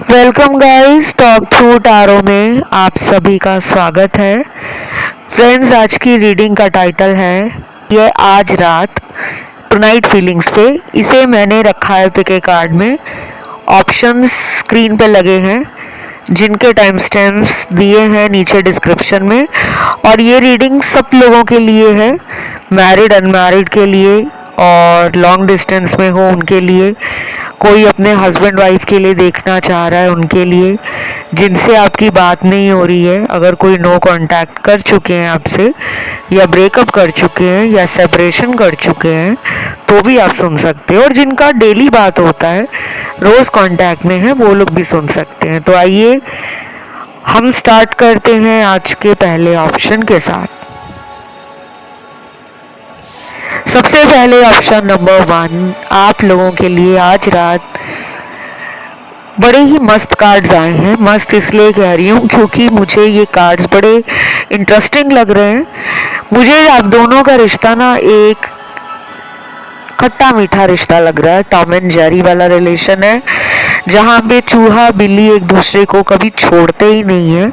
Welcome guys, talk through tarot में आप सभी का स्वागत है। फ्रेंड्स, आज की रीडिंग का टाइटल है ये आज रात टुनाइट फीलिंग्स पे। इसे मैंने रखा है पिके कार्ड में। ऑप्शंस स्क्रीन पे लगे हैं जिनके टाइम स्टैम्प्स दिए हैं नीचे डिस्क्रिप्शन में। और ये रीडिंग सब लोगों के लिए है, मैरिड अनमैरिड के लिए और लॉन्ग डिस्टेंस में हो उनके लिए, कोई अपने हस्बैंड वाइफ के लिए देखना चाह रहा है उनके लिए, जिनसे आपकी बात नहीं हो रही है, अगर कोई नो कांटेक्ट कर चुके हैं आपसे या ब्रेकअप कर चुके हैं या सेपरेशन कर चुके हैं तो भी आप सुन सकते हो, और जिनका डेली बात होता है, रोज़ कांटेक्ट में है, वो लोग भी सुन सकते हैं। तो आइए हम स्टार्ट करते हैं आज के पहले ऑप्शन के साथ। सबसे पहले ऑप्शन नंबर 1 आप लोगों के लिए आज रात बड़े ही मस्त कार्ड्स आए हैं। मस्त इसलिए कह रही हूँ क्योंकि मुझे ये कार्ड्स बड़े इंटरेस्टिंग लग रहे हैं। मुझे आप दोनों का रिश्ता ना एक खट्टा मीठा रिश्ता लग रहा है, टॉम एंड जेरी वाला रिलेशन है, जहाँ पे चूहा बिल्ली एक दूसरे को कभी छोड़ते ही नहीं है।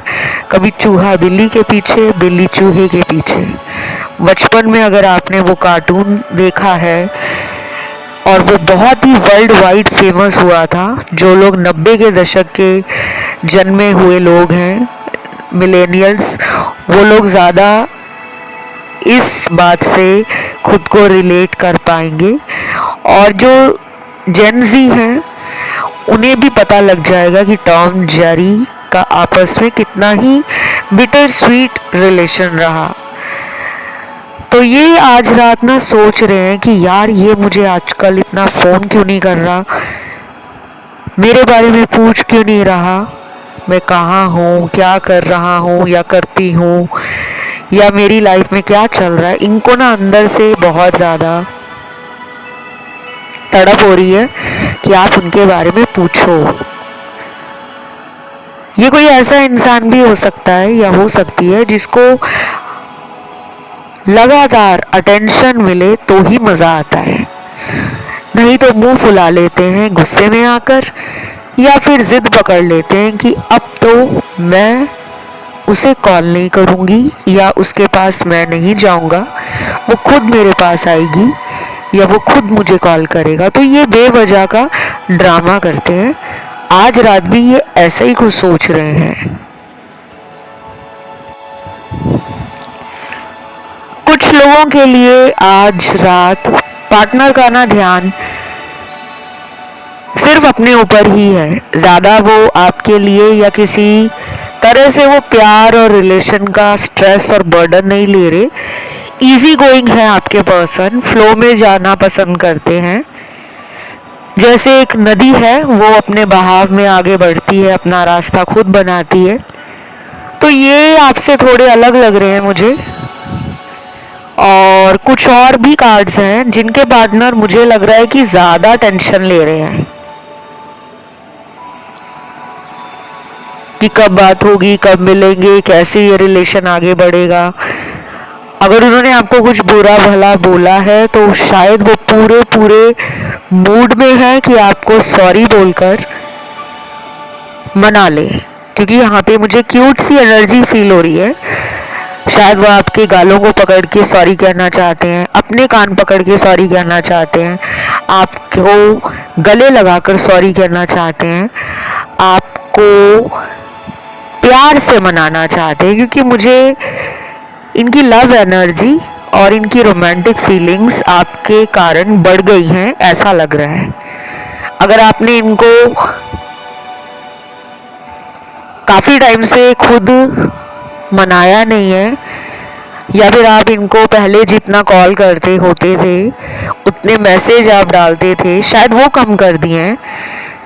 कभी चूहा बिल्ली के पीछे, बिल्ली चूहे के पीछे। बचपन में अगर आपने वो कार्टून देखा है और वो बहुत ही वर्ल्ड वाइड फेमस हुआ था, जो लोग 90 के दशक के जन्मे हुए लोग हैं, मिलेनियल्स, वो लोग ज़्यादा इस बात से खुद को रिलेट कर पाएंगे। और जो जेनजी हैं उन्हें भी पता लग जाएगा कि टॉम जेरी का आपस में कितना ही बिटर स्वीट रिलेशन रहा। तो ये आज रात ना सोच रहे हैं कि यार ये मुझे आजकल इतना फ़ोन क्यों नहीं कर रहा, मेरे बारे में पूछ क्यों नहीं रहा, मैं कहाँ हूँ, क्या कर रहा हूँ या करती हूँ, या मेरी लाइफ में क्या चल रहा है। इनको ना अंदर से बहुत ज़्यादा तड़प हो रही है कि आप उनके बारे में पूछो। ये कोई ऐसा इंसान भी हो सकता है या हो सकती है जिसको लगातार अटेंशन मिले तो ही मज़ा आता है, नहीं तो मुंह फुला लेते हैं गुस्से में आकर, या फिर जिद पकड़ लेते हैं कि अब तो मैं उसे कॉल नहीं करूँगी या उसके पास मैं नहीं जाऊँगा, वो खुद मेरे पास आएगी या वो खुद मुझे कॉल करेगा। तो ये बेवजह का ड्रामा करते हैं। आज रात भी ये ऐसा ही कुछ सोच रहे हैं। कुछ लोगों के लिए आज रात पार्टनर का ना ध्यान सिर्फ अपने ऊपर ही है, ज़्यादा वो आपके लिए या किसी तरह से वो प्यार और रिलेशन का स्ट्रेस और बर्डन नहीं ले रहे। इजी गोइंग है आपके पर्सन, फ्लो में जाना पसंद करते हैं। जैसे एक नदी है, वो अपने बहाव में आगे बढ़ती है, अपना रास्ता खुद बनाती है। तो ये आपसे थोड़े अलग लग रहे हैं मुझे। और कुछ और भी कार्ड्स हैं जिनके पार्टनर मुझे लग रहा है कि ज़्यादा टेंशन ले रहे हैं कि कब बात होगी, कब मिलेंगे, कैसे ये रिलेशन आगे बढ़ेगा। अगर उन्होंने आपको कुछ बुरा भला बोला है तो शायद वो पूरे पूरे मूड में है कि आपको सॉरी बोलकर मना ले, क्योंकि यहाँ पे मुझे क्यूट सी एनर्जी फील हो रही है। शायद वो आपके गालों को पकड़ के सॉरी कहना चाहते हैं, अपने कान पकड़ के सॉरी कहना चाहते हैं, आपको गले लगाकर सॉरी कहना चाहते हैं, आपको प्यार से मनाना चाहते हैं, क्योंकि मुझे इनकी लव एनर्जी और इनकी रोमांटिक फीलिंग्स आपके कारण बढ़ गई हैं, ऐसा लग रहा है। अगर आपने इनको काफ़ी टाइम से खुद मनाया नहीं है, या फिर आप इनको पहले जितना कॉल करते होते थे उतने मैसेज आप डालते थे, शायद वो कम कर दिए हैं,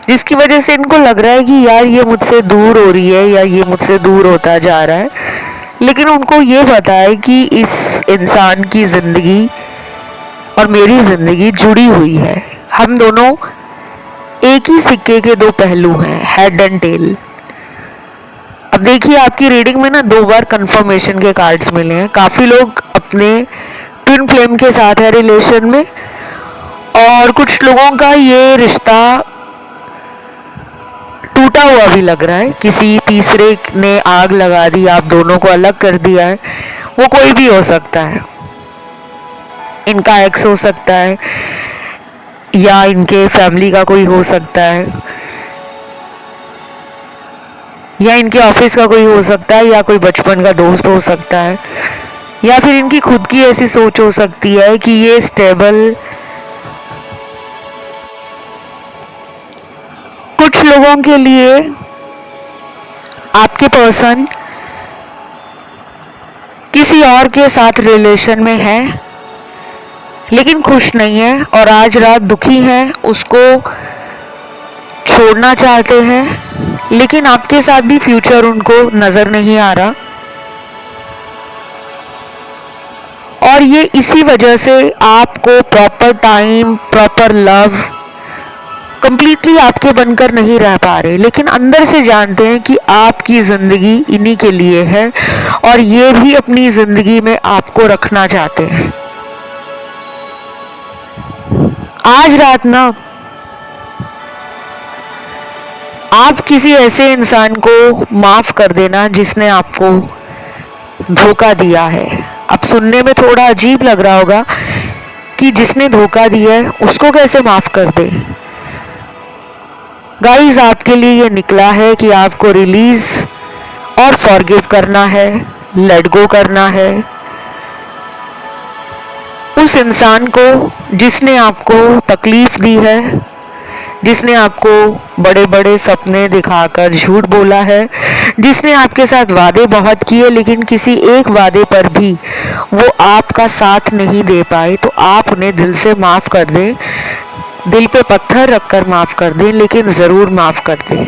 जिसकी वजह से इनको लग रहा है कि यार ये मुझसे दूर हो रही है या ये मुझसे दूर होता जा रहा है। लेकिन उनको ये पता है कि इस इंसान की ज़िंदगी और मेरी ज़िंदगी जुड़ी हुई है, हम दोनों एक ही सिक्के के दो पहलू हैं, हेड एंड टेल। अब देखिए, आपकी रीडिंग में ना 2 बार कंफर्मेशन के कार्ड्स मिले हैं। काफ़ी लोग अपने ट्विन फ्लेम के साथ है रिलेशन में, और कुछ लोगों का ये रिश्ता टूटा हुआ भी लग रहा है, किसी तीसरे ने आग लगा दी, आप दोनों को अलग कर दिया है। वो कोई भी हो सकता है, इनका एक्स हो सकता है या इनके फैमिली का कोई हो सकता है या इनके ऑफिस का कोई हो सकता है या कोई बचपन का दोस्त हो सकता है या फिर इनकी खुद की ऐसी सोच हो सकती है कि ये स्टेबल। कुछ लोगों के लिए आपके पर्सन किसी और के साथ रिलेशन में है लेकिन खुश नहीं है और आज रात दुखी है, उसको छोड़ना चाहते हैं लेकिन आपके साथ भी फ्यूचर उनको नजर नहीं आ रहा। और ये इसी वजह से आपको proper time, proper love completely आपके बनकर नहीं रह पा रहे, लेकिन अंदर से जानते हैं कि आपकी जिंदगी इन्हीं के लिए है और ये भी अपनी जिंदगी में आपको रखना चाहते हैं। आज रात ना आप किसी ऐसे इंसान को माफ कर देना जिसने आपको धोखा दिया है। अब सुनने में थोड़ा अजीब लग रहा होगा कि जिसने धोखा दिया है उसको कैसे माफ कर दे। गाइस, आपके लिए ये निकला है कि आपको रिलीज और फॉरगिव करना है, लेट गो करना है उस इंसान को जिसने आपको तकलीफ दी है, जिसने आपको बड़े बड़े सपने दिखाकर झूठ बोला है, जिसने आपके साथ वादे बहुत किए लेकिन किसी एक वादे पर भी वो आपका साथ नहीं दे पाए। तो आप उन्हें दिल से माफ़ कर दें, दिल पे पत्थर रखकर माफ़ कर दें, लेकिन ज़रूर माफ़ कर दें।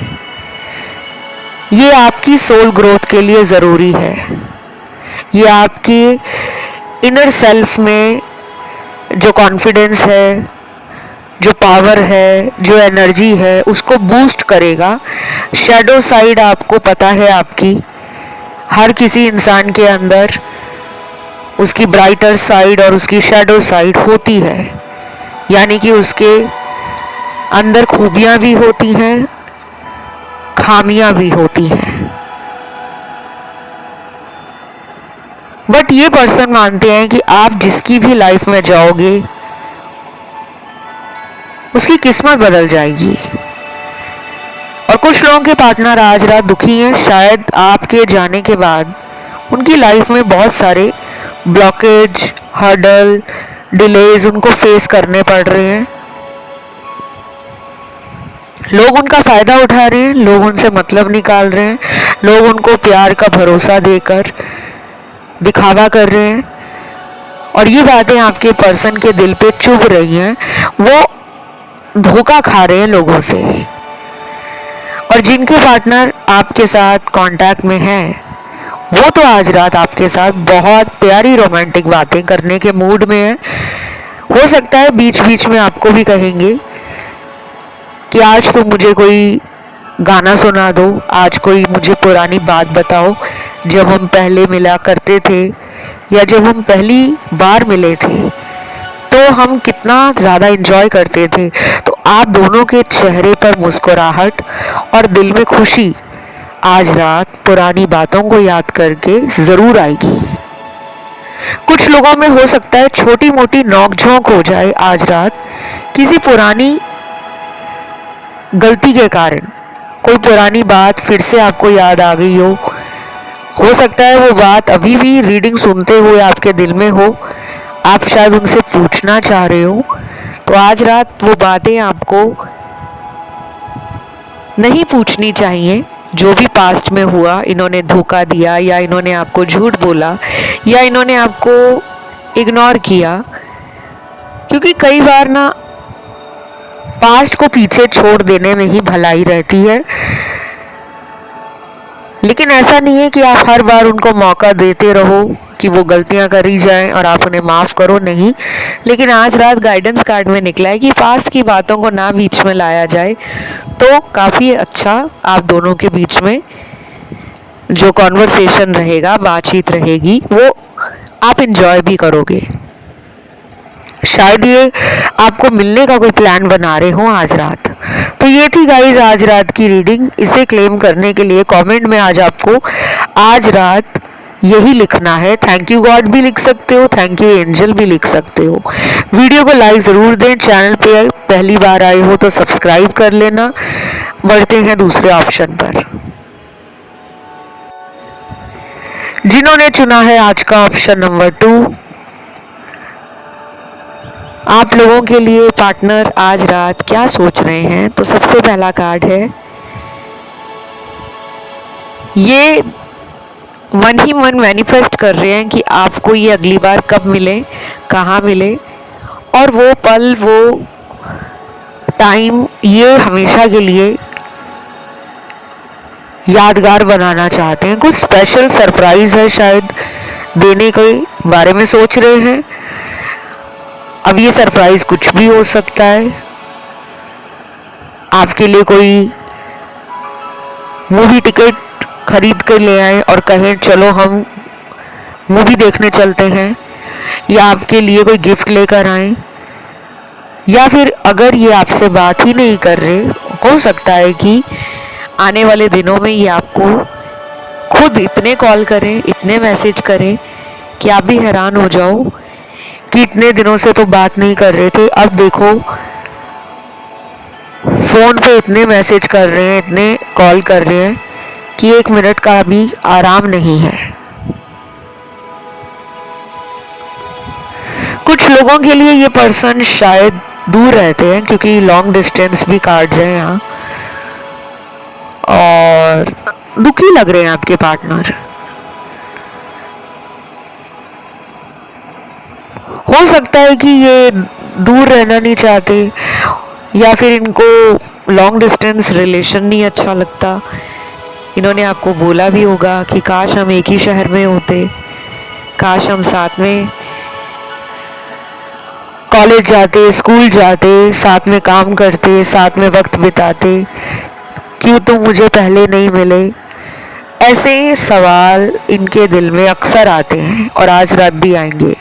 ये आपकी सोल ग्रोथ के लिए ज़रूरी है। ये आपकी इनर सेल्फ में जो कॉन्फिडेंस है, जो पावर है, जो एनर्जी है, उसको बूस्ट करेगा। शैडो साइड आपको पता है, आपकी हर किसी इंसान के अंदर उसकी ब्राइटर साइड और उसकी शैडो साइड होती है, यानी कि उसके अंदर खूबियां भी होती हैं, खामियां भी होती हैं। बट ये पर्सन मानते हैं कि आप जिसकी भी लाइफ में जाओगे उसकी किस्मत बदल जाएगी। और कुछ लोगों के पार्टनर आज रात दुखी हैं, शायद आपके जाने के बाद उनकी लाइफ में बहुत सारे ब्लॉकेज, हर्डल, डिलेज उनको फेस करने पड़ रहे हैं। लोग उनका फायदा उठा रहे हैं, लोग उनसे मतलब निकाल रहे हैं, लोग उनको प्यार का भरोसा देकर दिखावा कर रहे हैं और ये बातें आपके पर्सन के दिल पे चुभ रही हैं। वो धोखा खा रहे हैं लोगों से। और जिनके पार्टनर आपके साथ कांटेक्ट में हैं, वो तो आज रात आपके साथ बहुत प्यारी रोमांटिक बातें करने के मूड में है। हो सकता है बीच बीच में आपको भी कहेंगे कि आज तो मुझे कोई गाना सुना दो, आज कोई मुझे पुरानी बात बताओ, जब हम पहले मिला करते थे या जब हम पहली बार मिले थे तो हम कितना ज़्यादा एंजॉय करते थे। तो आप दोनों के चेहरे पर मुस्कुराहट और दिल में खुशी आज रात पुरानी बातों को याद करके ज़रूर आएगी। कुछ लोगों में हो सकता है छोटी मोटी नोक-झोंक हो जाए आज रात, किसी पुरानी गलती के कारण कोई पुरानी बात फिर से आपको याद आ गई हो सकता है वो बात अभी भी रीडिंग सुनते हुए आपके दिल में हो, आप शायद उनसे पूछना चाह रहे हो। तो आज रात वो बातें आपको नहीं पूछनी चाहिए जो भी पास्ट में हुआ, इन्होंने धोखा दिया या इन्होंने आपको झूठ बोला या इन्होंने आपको इग्नोर किया, क्योंकि कई बार ना पास्ट को पीछे छोड़ देने में ही भलाई रहती है। लेकिन ऐसा नहीं है कि आप हर बार उनको मौका देते रहो कि वो गलतियां करी जाएं और आप उन्हें माफ़ करो, नहीं। लेकिन आज रात गाइडेंस कार्ड में निकला है कि पास्ट की बातों को ना बीच में लाया जाए, तो काफ़ी अच्छा आप दोनों के बीच में जो कॉन्वर्सेशन रहेगा, बातचीत रहेगी, वो आप इंजॉय भी करोगे। शायद ये आपको मिलने का कोई प्लान बना रहे हो आज रात। तो ये थी गाइज आज रात की रीडिंग। इसे क्लेम करने के लिए कमेंट में आज आपको आज रात यही लिखना है। थैंक यू गॉड भी लिख सकते हो, थैंक यू एंजल भी लिख सकते हो। वीडियो को लाइक ज़रूर दें। चैनल पे पहली बार आए हो तो सब्सक्राइब कर लेना। बढ़ते हैं दूसरे ऑप्शन पर। जिन्होंने चुना है आज का ऑप्शन नंबर 2, आप लोगों के लिए पार्टनर आज रात क्या सोच रहे हैं। तो सबसे पहला कार्ड है, ये मन ही मन मैनिफेस्ट कर रहे हैं कि आपको ये अगली बार कब मिले, कहाँ मिले, और वो पल, वो टाइम ये हमेशा के लिए यादगार बनाना चाहते हैं। कुछ स्पेशल सरप्राइज है शायद देने के बारे में सोच रहे हैं। अब ये सरप्राइज कुछ भी हो सकता है। आपके लिए कोई मूवी टिकट खरीद कर ले आए और कहें चलो हम मूवी देखने चलते हैं, या आपके लिए कोई गिफ्ट लेकर आए, या फिर अगर ये आपसे बात ही नहीं कर रहे, हो सकता है कि आने वाले दिनों में ये आपको खुद इतने कॉल करें, इतने मैसेज करें कि आप भी हैरान हो जाओ कि इतने दिनों से तो बात नहीं कर रहे थे, अब देखो फोन पे इतने मैसेज कर रहे हैं, इतने कॉल कर रहे हैं कि 1 मिनट का भी आराम नहीं है। कुछ लोगों के लिए ये पर्सन शायद दूर रहते हैं क्योंकि लॉन्ग डिस्टेंस भी कार्ड्स हैं यहाँ, और दुखी लग रहे हैं आपके पार्टनर। हो सकता है कि ये दूर रहना नहीं चाहते, या फिर इनको लॉन्ग डिस्टेंस रिलेशन नहीं अच्छा लगता। इन्होंने आपको बोला भी होगा कि काश हम एक ही शहर में होते, काश हम साथ में कॉलेज जाते, स्कूल जाते, साथ में काम करते, साथ में वक्त बिताते, क्यों तुम मुझे पहले नहीं मिले। ऐसे सवाल इनके दिल में अक्सर आते हैं और आज रात भी आएंगे।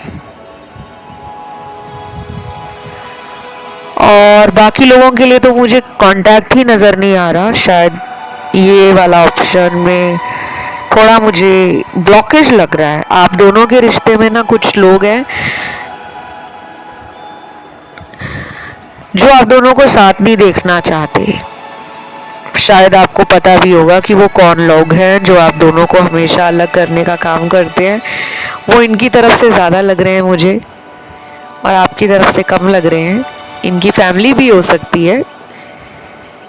और बाकी लोगों के लिए तो मुझे कांटेक्ट ही नज़र नहीं आ रहा। शायद ये वाला ऑप्शन में थोड़ा मुझे ब्लॉकेज लग रहा है। आप दोनों के रिश्ते में ना कुछ लोग हैं जो आप दोनों को साथ नहीं देखना चाहते। शायद आपको पता भी होगा कि वो कौन लोग हैं जो आप दोनों को हमेशा अलग करने का काम करते हैं। वो इनकी तरफ से ज़्यादा लग रहे हैं मुझे, और आपकी तरफ से कम लग रहे हैं। इनकी फैमिली भी हो सकती है,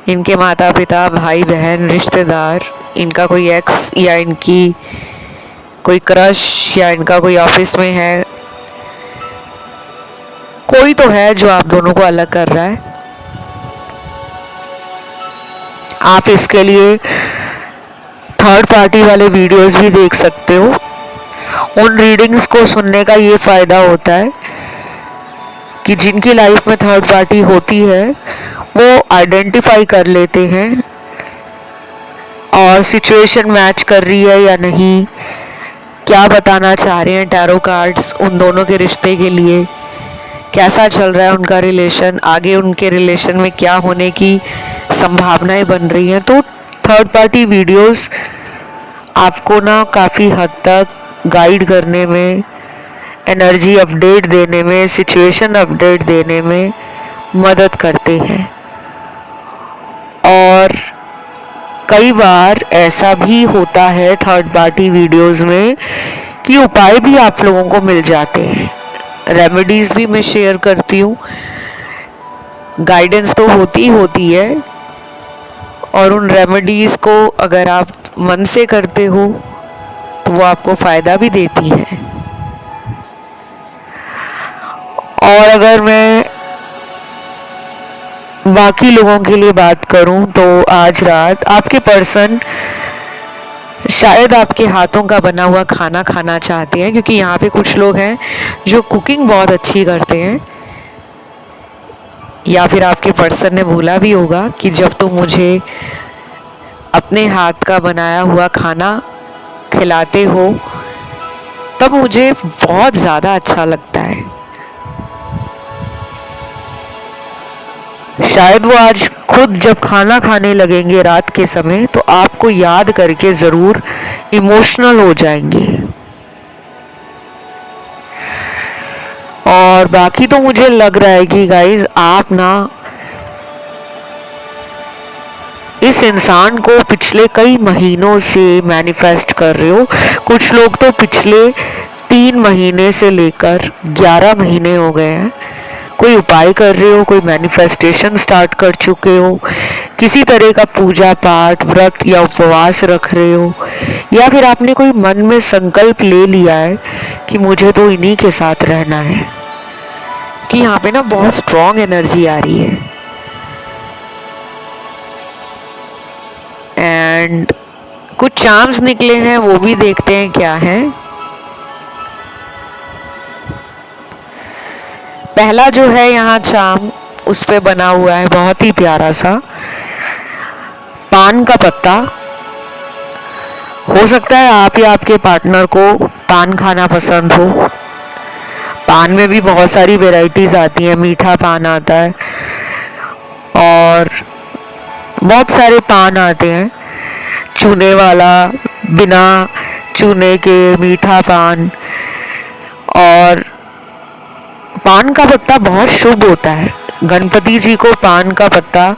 इनके माता पिता, भाई बहन, रिश्तेदार, इनका कोई एक्स, या इनकी कोई क्रश, या इनका कोई ऑफिस में है। कोई तो है जो आप दोनों को अलग कर रहा है। आप इसके लिए थर्ड पार्टी वाले वीडियोस भी देख सकते हो। उन रीडिंग्स को सुनने का ये फ़ायदा होता है कि जिनकी लाइफ में थर्ड पार्टी होती है वो आइडेंटिफाई कर लेते हैं और सिचुएशन मैच कर रही है या नहीं, क्या बताना चाह रहे हैं टैरो कार्ड्स उन दोनों के रिश्ते के लिए, कैसा चल रहा है उनका रिलेशन, आगे उनके रिलेशन में क्या होने की संभावनाएं बन रही हैं। तो थर्ड पार्टी वीडियोस आपको ना काफ़ी हद तक गाइड करने में, एनर्जी अपडेट देने में, सिचुएशन अपडेट देने में मदद करते हैं। और कई बार ऐसा भी होता है थर्ड पार्टी वीडियोस में कि उपाय भी आप लोगों को मिल जाते हैं। रेमेडीज़ भी मैं शेयर करती हूँ। गाइडेंस तो होती है, और उन रेमेडीज़ को अगर आप मन से करते हो तो वो आपको फ़ायदा भी देती है। और अगर मैं बाकी लोगों के लिए बात करूं तो आज रात आपके पर्सन शायद आपके हाथों का बना हुआ खाना खाना चाहते हैं, क्योंकि यहाँ पे कुछ लोग हैं जो कुकिंग बहुत अच्छी करते हैं। या फिर आपके पर्सन ने बोला भी होगा कि जब तुम मुझे अपने हाथ का बनाया हुआ खाना खिलाते हो तब मुझे बहुत ज़्यादा अच्छा लगता है। शायद वो आज खुद जब खाना खाने लगेंगे रात के समय तो आपको याद करके ज़रूर इमोशनल हो जाएंगे। और बाकी तो मुझे लग रहा है कि गाइज आप ना इस इंसान को पिछले कई महीनों से मैनिफेस्ट कर रहे हो। कुछ लोग तो पिछले 3 महीने से लेकर 11 महीने हो गए हैं। कोई उपाय कर रहे हो, कोई मैनिफेस्टेशन स्टार्ट कर चुके हो, किसी तरह का पूजा पाठ व्रत या उपवास रख रहे हो, या फिर आपने कोई मन में संकल्प ले लिया है कि मुझे तो इन्हीं के साथ रहना है। कि यहाँ पे ना बहुत स्ट्रॉन्ग एनर्जी आ रही है। एंड कुछ चार्म्स निकले हैं, वो भी देखते हैं क्या है। पहला जो है यहाँ चार्म उस पे बना हुआ है बहुत ही प्यारा सा पान का पत्ता। हो सकता है आप या आपके पार्टनर को पान खाना पसंद हो। पान में भी बहुत सारी वैरायटीज आती हैं। मीठा पान आता है और बहुत सारे पान आते हैं, चूने वाला, बिना चूने के, मीठा पान। और पान का पत्ता बहुत शुभ होता है। गणपति जी को पान का पत्ता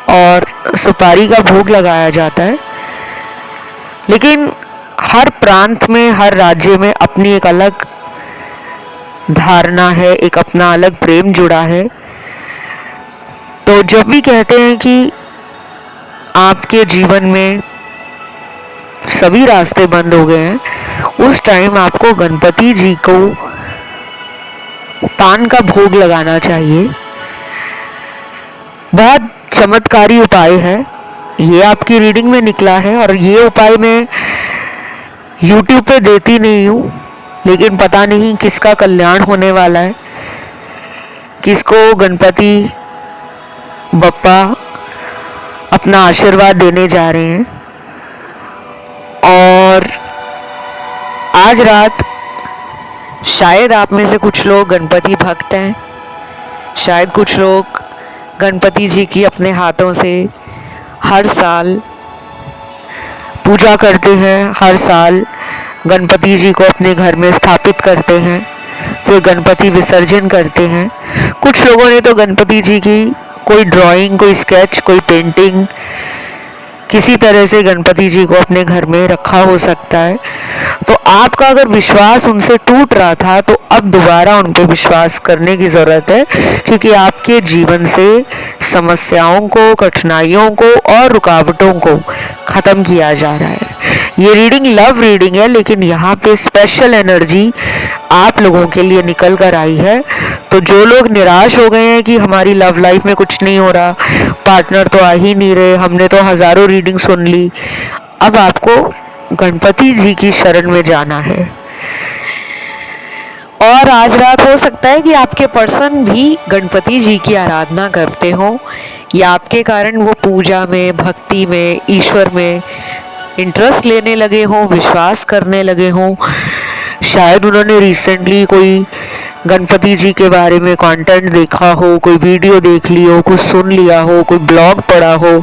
और सुपारी का भोग लगाया जाता है। लेकिन हर प्रांत में, हर राज्य में अपनी एक अलग धारणा है, एक अपना अलग प्रेम जुड़ा है। तो जब भी कहते हैं कि आपके जीवन में सभी रास्ते बंद हो गए हैं, उस टाइम आपको गणपति जी को पान का भोग लगाना चाहिए। बहुत चमत्कारी उपाय है। ये आपकी रीडिंग में निकला है और ये उपाय मैं YouTube पे देती नहीं हूँ, लेकिन पता नहीं किसका कल्याण होने वाला है, किसको गणपति बप्पा अपना आशीर्वाद देने जा रहे हैं। और आज रात शायद आप में से कुछ लोग गणपति भक्त हैं, शायद कुछ लोग गणपति जी की अपने हाथों से हर साल पूजा करते हैं, हर साल गणपति जी को अपने घर में स्थापित करते हैं, फिर गणपति विसर्जन करते हैं। कुछ लोगों ने तो गणपति जी की कोई ड्राइंग, कोई स्केच, कोई पेंटिंग, किसी तरह से गणपति जी को अपने घर में रखा हो सकता है। तो आपका अगर विश्वास उनसे टूट रहा था तो अब दोबारा उन पर विश्वास करने की ज़रूरत है, क्योंकि आपके जीवन से समस्याओं को, कठिनाइयों को और रुकावटों को ख़त्म किया जा रहा है। ये रीडिंग लव रीडिंग है, लेकिन यहाँ पे स्पेशल एनर्जी आप लोगों के लिए निकल कर आई है। तो जो लोग निराश हो गए हैं कि हमारी लव लाइफ में कुछ नहीं हो रहा, पार्टनर तो आ ही नहीं रहे, हमने तो हज़ारों रीडिंग सुन ली, अब आपको गणपति जी की शरण में जाना है। और आज रात हो सकता है कि आपके पर्सन भी गणपति जी की आराधना करते हो, या आपके कारण वो पूजा में, भक्ति में, ईश्वर में इंटरेस्ट लेने लगे हों, विश्वास करने लगे हों। शायद उन्होंने रिसेंटली कोई गणपति जी के बारे में कंटेंट देखा हो, कोई वीडियो देख ली हो, कुछ सुन लिया हो, कोई ब्लॉग पढ़ा हो,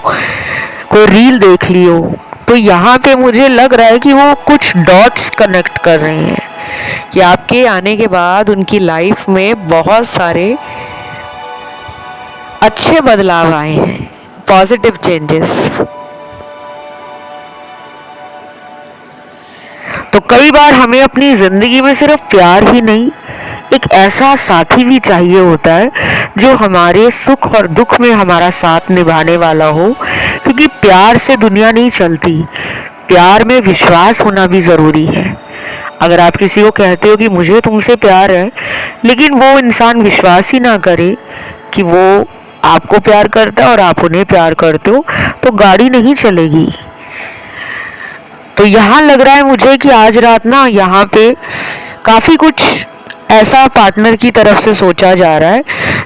कोई रील देख ली हो। तो यहाँ पे मुझे लग रहा है कि वो कुछ डॉट्स कनेक्ट कर रहे हैं कि आपके आने के बाद उनकी लाइफ में बहुत सारे अच्छे बदलाव आए हैं, पॉजिटिव चेंजेस। तो कई बार हमें अपनी ज़िंदगी में सिर्फ प्यार ही नहीं, एक ऐसा साथी भी चाहिए होता है जो हमारे सुख और दुख में हमारा साथ निभाने वाला हो, क्योंकि प्यार से दुनिया नहीं चलती, प्यार में विश्वास होना भी ज़रूरी है। अगर आप किसी को कहते हो कि मुझे तुमसे प्यार है, लेकिन वो इंसान विश्वास ही ना करे कि वो आपको प्यार करता है और आप उन्हें प्यार करते हो, तो गाड़ी नहीं चलेगी। तो यहाँ लग रहा है मुझे कि आज रात ना यहाँ पे काफ़ी कुछ ऐसा पार्टनर की तरफ से सोचा जा रहा है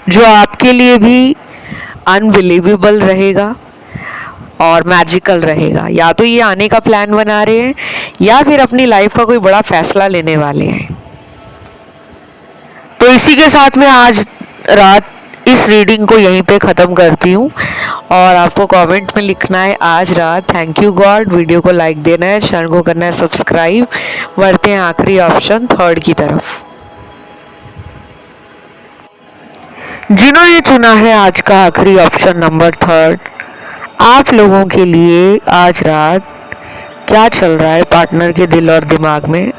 जो आपके लिए भी अनबिलीवेबल रहेगा और मैजिकल रहेगा। या तो ये आने का प्लान बना रहे हैं या फिर अपनी लाइफ का कोई बड़ा फैसला लेने वाले हैं। तो इसी के साथ में आज रात इस रीडिंग को यहीं पे ख़त्म करती हूँ और आपको कमेंट में लिखना है आज रात। Thank you God. वीडियो को लाइक देना है, चैनल को करना है सब्सक्राइब। बढ़ते हैं आखिरी ऑप्शन थर्ड की तरफ। जिन्होंने चुना है आज का आखिरी ऑप्शन नंबर थर्ड, आप लोगों के लिए आज रात क्या चल रहा है पार्टनर के दिल और दिमाग में।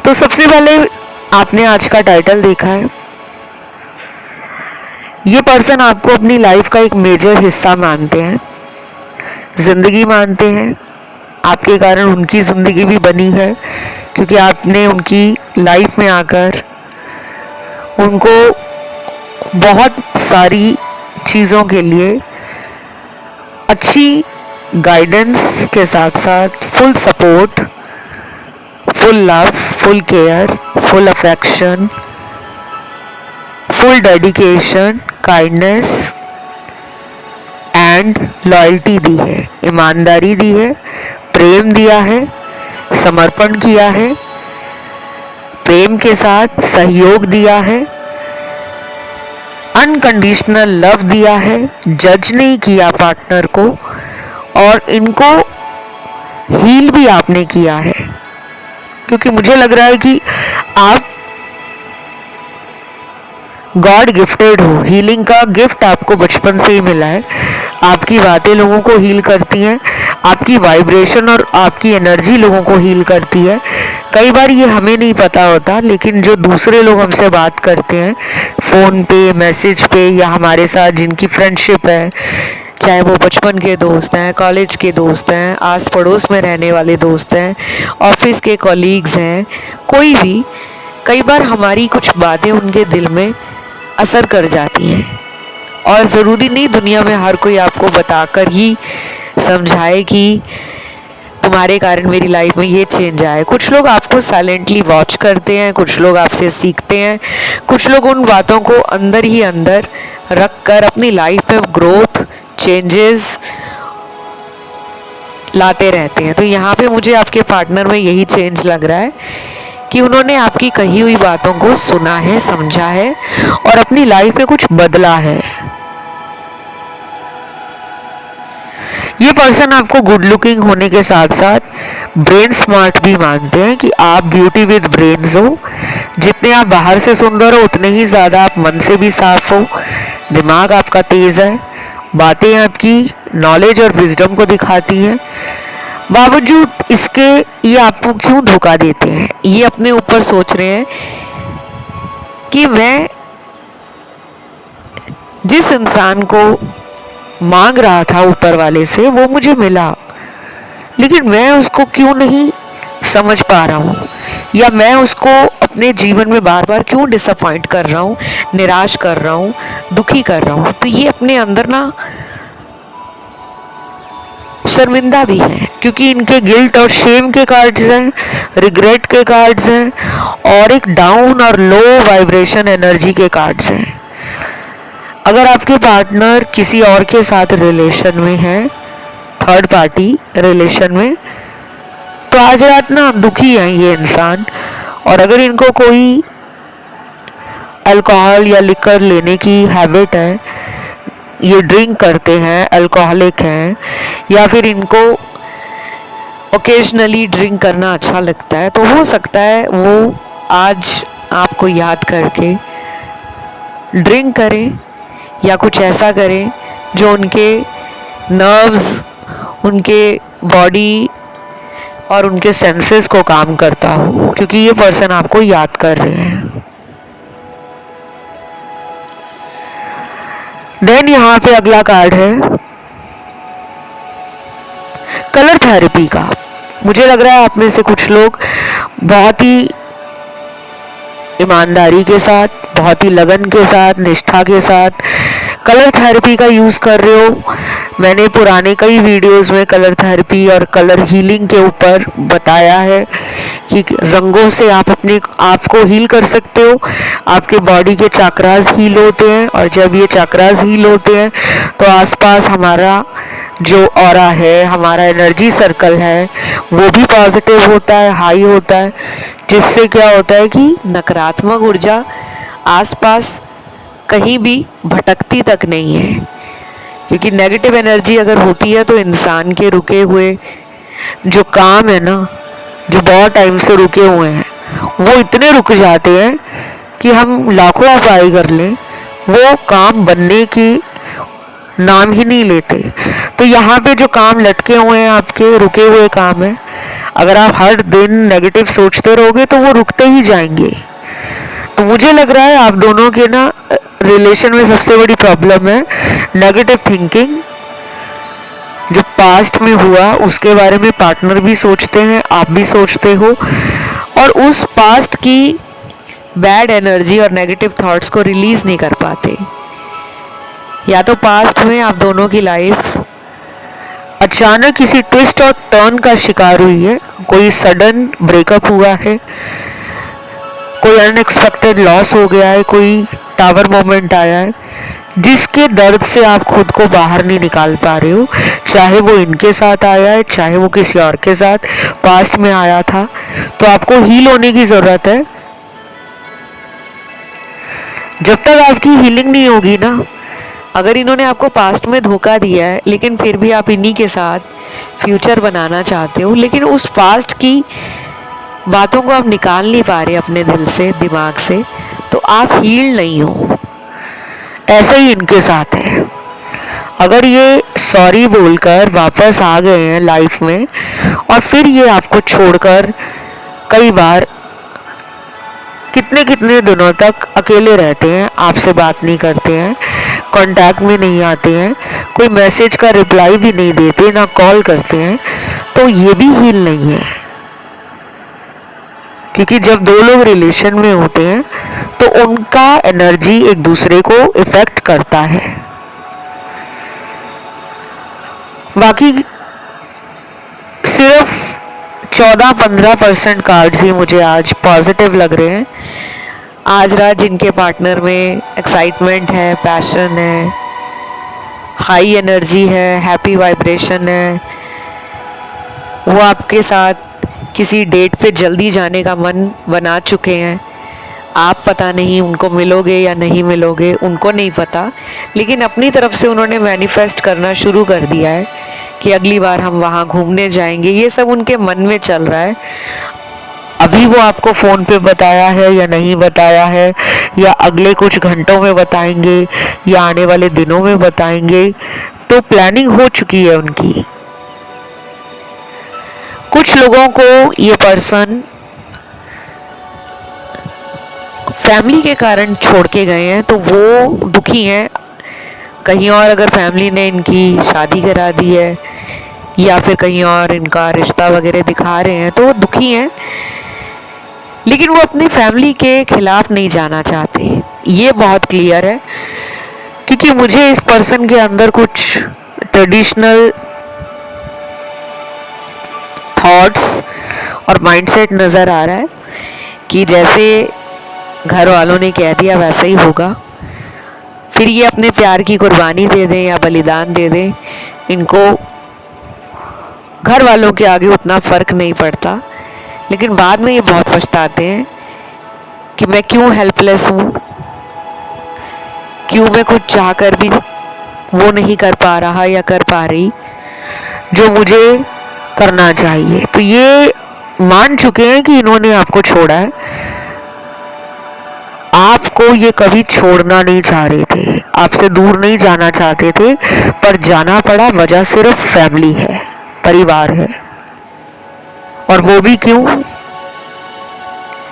तो सबसे पहले आपने आज का टाइटल देखा है। ये पर्सन आपको अपनी लाइफ का एक मेजर हिस्सा मानते हैं, जिंदगी मानते हैं। आपके कारण उनकी जिंदगी भी बनी है, क्योंकि आपने उनकी लाइफ में आकर उनको बहुत सारी चीज़ों के लिए अच्छी गाइडेंस के साथ साथ full support, full love, full care, full affection, full dedication, kindness and loyalty दी है, ईमानदारी दी है, प्रेम दिया है, समर्पण किया है, प्रेम के साथ सहयोग दिया है, अनकंडीशनल लव दिया है, जज नहीं किया पार्टनर को, और इनको हील भी आपने किया है। क्योंकि मुझे लग रहा है कि आप गॉड गिफ्टेड हो। हीलिंग का गिफ्ट आपको बचपन से ही मिला है। आपकी बातें लोगों को हील करती हैं, आपकी वाइब्रेशन और आपकी एनर्जी लोगों को हील करती है। कई बार ये हमें नहीं पता होता, लेकिन जो दूसरे लोग हमसे बात करते हैं फ़ोन पे, मैसेज पे, या हमारे साथ जिनकी फ्रेंडशिप है, चाहे वो बचपन के दोस्त हैं, कॉलेज के दोस्त हैं, आस पड़ोस में रहने वाले दोस्त हैं, ऑफिस के कॉलीग्स हैं, कोई भी, कई बार हमारी कुछ बातें उनके दिल में असर कर जाती हैं। और ज़रूरी नहीं दुनिया में हर कोई आपको बताकर ही समझाए कि तुम्हारे कारण मेरी लाइफ में ये चेंज आया है। कुछ लोग आपको साइलेंटली वॉच करते हैं, कुछ लोग आपसे सीखते हैं, कुछ लोग उन बातों को अंदर ही अंदर रख कर अपनी लाइफ में ग्रोथ, चेंजेस लाते रहते हैं। तो यहाँ पे मुझे आपके पार्टनर में यही चेंज लग रहा है कि उन्होंने आपकी कही हुई बातों को सुना है, समझा है और अपनी लाइफ में कुछ बदला है। ये पर्सन आपको गुड लुकिंग होने के साथ साथ ब्रेन स्मार्ट भी मानते हैं कि आप ब्यूटी विद ब्रेन्स हो। जितने आप बाहर से सुंदर हो उतने ही ज़्यादा आप मन से भी साफ हो। दिमाग आपका तेज़ है, बातें आपकी नॉलेज और विजडम को दिखाती हैं। बावजूद इसके ये आपको क्यों धोखा देते हैं? ये अपने ऊपर सोच रहे हैं कि मैं जिस इंसान को मांग रहा था ऊपर वाले से वो मुझे मिला, लेकिन मैं उसको क्यों नहीं समझ पा रहा हूँ, या मैं उसको अपने जीवन में बार बार क्यों डिसअपॉइंट कर रहा हूँ, निराश कर रहा हूँ, दुखी कर रहा हूँ। तो ये अपने अंदर ना शर्मिंदा भी हैं, क्योंकि इनके गिल्ट और शेम के कार्ड्स हैं, रिग्रेट के कार्ड्स हैं और एक डाउन और लो वाइब्रेशन एनर्जी के कार्ड्स हैं। अगर आपके पार्टनर किसी और के साथ रिलेशन में है, थर्ड पार्टी रिलेशन में, तो आज रात ना दुखी है ये इंसान। और अगर इनको कोई अल्कोहल या लिकर लेने की हैबिट है, ये ड्रिंक करते हैं, अल्कोहलिक हैं, या फिर इनको ओकेजनली ड्रिंक करना अच्छा लगता है, तो हो सकता है वो आज आपको याद करके ड्रिंक करें या कुछ ऐसा करें जो उनके नर्व्स, उनके बॉडी और उनके सेंसेस को काम करता हो, क्योंकि ये पर्सन आपको याद कर रहे हैं। देन यहाँ पे अगला कार्ड है कलर थेरेपी का। मुझे लग रहा है आप में से कुछ लोग बहुत ही ईमानदारी के साथ, बहुत ही लगन के साथ, निष्ठा के साथ कलर थेरेपी का यूज़ कर रहे हो। मैंने पुराने कई वीडियोस में कलर थेरेपी और कलर हीलिंग के ऊपर बताया है कि रंगों से आप अपने आप को हील कर सकते हो। आपके बॉडी के चक्रास हील होते हैं, और जब ये चक्रास हील होते हैं तो आसपास हमारा जो ऑरा है, हमारा एनर्जी सर्कल है, वो भी पॉजिटिव होता है, हाई होता है, जिससे क्या होता है कि नकारात्मक ऊर्जा आसपास कहीं भी भटकती तक नहीं है। क्योंकि नेगेटिव एनर्जी अगर होती है तो इंसान के रुके हुए जो काम है ना, जो बहुत टाइम से रुके हुए हैं, वो इतने रुक जाते हैं कि हम लाखों उपाय कर लें, वो काम बनने की नाम ही नहीं लेते। तो यहाँ पे जो काम लटके हुए हैं, आपके रुके हुए काम है, अगर आप हर दिन नेगेटिव सोचते रहोगे तो वो रुकते ही जाएंगे। तो मुझे लग रहा है आप दोनों के ना रिलेशन में सबसे बड़ी प्रॉब्लम है नेगेटिव थिंकिंग। जो पास्ट में हुआ उसके बारे में पार्टनर भी सोचते हैं, आप भी सोचते हो, और उस पास्ट की बैड एनर्जी और नेगेटिव थॉट्स को रिलीज नहीं कर पाते। या तो पास्ट में आप दोनों की लाइफ अचानक किसी ट्विस्ट और टर्न का शिकार हुई है, कोई सडन ब्रेकअप हुआ है, कोई अनएक्सपेक्टेड लॉस हो गया है, कोई टावर मोमेंट आया है जिसके दर्द से आप खुद को बाहर नहीं निकाल पा रहे हो। चाहे वो इनके साथ आया है, चाहे वो किसी और के साथ पास्ट में आया था, तो आपको हील होने की जरूरत है। जब तक आपकी हीलिंग नहीं होगी ना, अगर इन्होंने आपको पास्ट में धोखा दिया है लेकिन फिर भी आप इन्हीं के साथ फ्यूचर बनाना चाहते हो, लेकिन उस पास्ट की बातों को आप निकाल नहीं पा रहे अपने दिल से, दिमाग से, तो आप हील नहीं हो। ऐसे ही इनके साथ है। अगर ये सॉरी बोलकर वापस आ गए हैं लाइफ में और फिर ये आपको छोड़कर कई बार कितने कितने दिनों तक अकेले रहते हैं, आपसे बात नहीं करते हैं, कांटेक्ट में नहीं आते हैं, कोई मैसेज का रिप्लाई भी नहीं देते, ना कॉल करते हैं, तो ये भी हील नहीं है। क्योंकि जब दो लोग रिलेशन में होते हैं तो उनका एनर्जी एक दूसरे को इफेक्ट करता है। बाकी सिर्फ 14-15% कार्ड्स ही मुझे आज पॉजिटिव लग रहे हैं। आज रात जिनके पार्टनर में एक्साइटमेंट है, पैशन है, हाई एनर्जी है, हैप्पी वाइब्रेशन है, वो आपके साथ किसी डेट पे जल्दी जाने का मन बना चुके हैं। आप पता नहीं उनको मिलोगे या नहीं मिलोगे, उनको नहीं पता, लेकिन अपनी तरफ से उन्होंने मैनिफेस्ट करना शुरू कर दिया है कि अगली बार हम वहाँ घूमने जाएंगे। ये सब उनके मन में चल रहा है। अभी वो आपको फ़ोन पे बताया है या नहीं बताया है, या अगले कुछ घंटों में बताएंगे या आने वाले दिनों में बताएंगे, तो प्लानिंग हो चुकी है उनकी। कुछ लोगों को ये पर्सन फैमिली के कारण छोड़ के गए हैं तो वो दुखी हैं। कहीं और अगर फैमिली ने इनकी शादी करा दी है या फिर कहीं और इनका रिश्ता वगैरह दिखा रहे हैं तो वो दुखी हैं, लेकिन वो अपनी फैमिली के खिलाफ नहीं जाना चाहते। ये बहुत क्लियर है, क्योंकि मुझे इस पर्सन के अंदर कुछ ट्रेडिशनल थॉट्स और माइंडसेट नज़र आ रहा है कि जैसे घर वालों ने कह दिया वैसा ही होगा। फिर ये अपने प्यार की कुर्बानी दे दें या बलिदान दे दें, इनको घर वालों के आगे उतना फ़र्क नहीं पड़ता, लेकिन बाद में ये बहुत पछताते हैं कि मैं क्यों हेल्पलेस हूँ, क्यों मैं कुछ चाह कर भी वो नहीं कर पा रहा या कर पा रही जो मुझे करना चाहिए। तो ये मान चुके हैं कि इन्होंने आपको छोड़ा है। आपको ये कभी छोड़ना नहीं चाह रहे थे, आपसे दूर नहीं जाना चाहते थे, पर जाना पड़ा। वजह सिर्फ फैमिली है, परिवार है। और वो भी क्यों?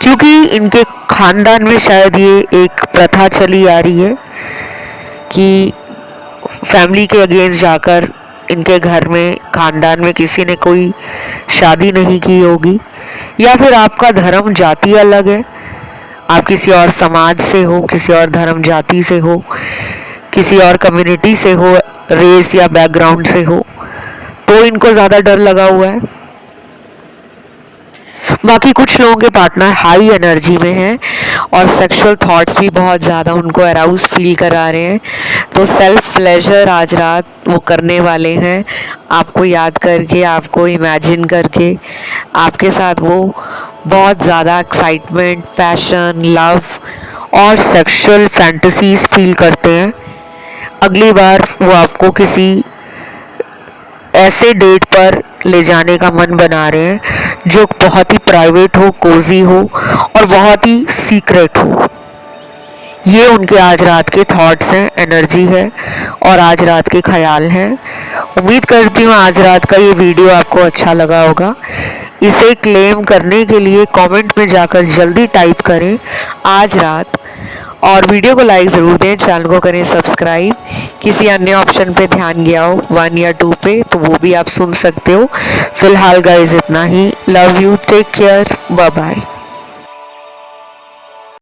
क्योंकि इनके खानदान में शायद ये एक प्रथा चली आ रही है कि फैमिली के अगेंस्ट जाकर इनके घर में, खानदान में किसी ने कोई शादी नहीं की होगी, या फिर आपका धर्म जाति अलग है, आप किसी और समाज से हो, किसी और धर्म जाति से हो, किसी और कम्युनिटी से हो, रेस या बैकग्राउंड से हो, तो इनको ज़्यादा डर लगा हुआ है। बाकी कुछ लोगों के पार्टनर हाई एनर्जी में हैं और सेक्सुअल थॉट्स भी बहुत ज़्यादा उनको अराउज फील करा रहे हैं, तो सेल्फ प्लेजर आज रात वो करने वाले हैं, आपको याद करके, आपको इमेजिन करके। आपके साथ वो बहुत ज़्यादा एक्साइटमेंट, पैशन, लव और सेक्सुअल फैंटेसीज फील करते हैं। अगली बार वो आपको किसी ऐसे डेट पर ले जाने का मन बना रहे हैं जो बहुत ही प्राइवेट हो, कोजी हो और बहुत ही सीक्रेट हो। ये उनके आज रात के थॉट्स हैं, एनर्जी है और आज रात के ख्याल हैं। उम्मीद करती हूँ आज रात का ये वीडियो आपको अच्छा लगा होगा। इसे क्लेम करने के लिए कमेंट में जाकर जल्दी टाइप करें आज रात, और वीडियो को लाइक ज़रूर दें, चैनल को करें सब्सक्राइब। किसी अन्य ऑप्शन पे ध्यान गया हो 1 या 2 पे तो वो भी आप सुन सकते हो। फिलहाल गाइस इतना ही। Love you, take care, bye bye.